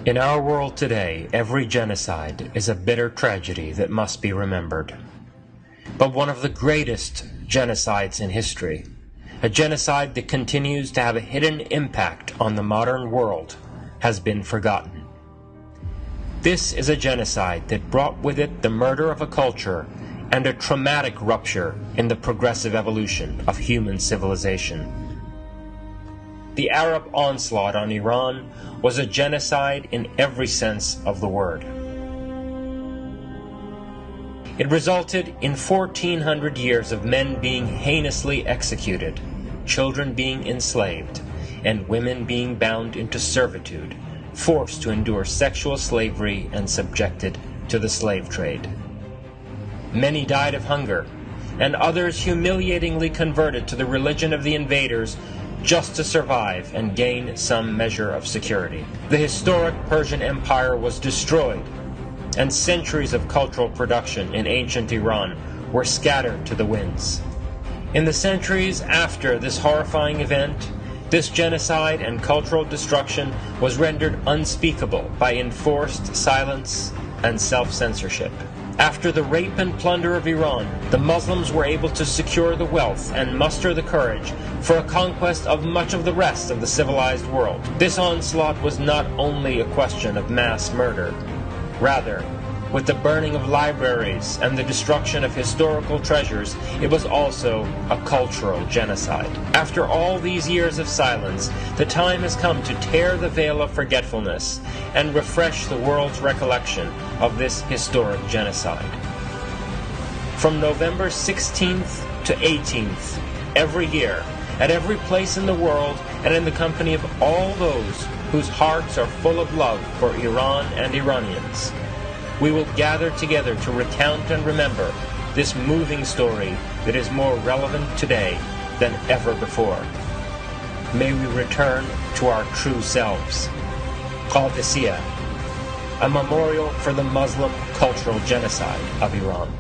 In our world today, every genocide is a bitter tragedy that must be remembered. But one of the greatest genocides in history, a genocide that continues to have a hidden impact on the modern world, has been forgotten. This is a genocide that brought with it the murder of a culture and a traumatic rupture in the progressive evolution of human civilization. The Arab onslaught on Iran was a genocide in every sense of the word. It resulted in 1,400 years of men being heinously executed, children being enslaved, and women being bound into servitude, forced to endure sexual slavery and subjected to the slave trade. Many died of hunger, and others humiliatingly converted to the religion of the invaders just to survive and gain some measure of security. The historic Persian Empire was destroyed, and centuries of cultural production in ancient Iran were scattered to the winds. In the centuries after this horrifying event, this genocide and cultural destruction was rendered unspeakable by enforced silence and self-censorship. After the rape and plunder of Iran, the Muslims were able to secure the wealth and muster the courage for a conquest of much of the rest of the civilized world. This onslaught was not only a question of mass murder. Rather, with the burning of libraries and the destruction of historical treasures, it was also a cultural genocide. After all these years of silence, the time has come to tear the veil of forgetfulness and refresh the world's recollection of this historic genocide. From November 16th to 18th, every year, at every place in the world and in the company of all those whose hearts are full of love for Iran and Iranians, we will gather together to recount and remember this moving story that is more relevant today than ever before. May we return to our true selves. Qadisiyah, a memorial for the Muslim cultural genocide of Iran.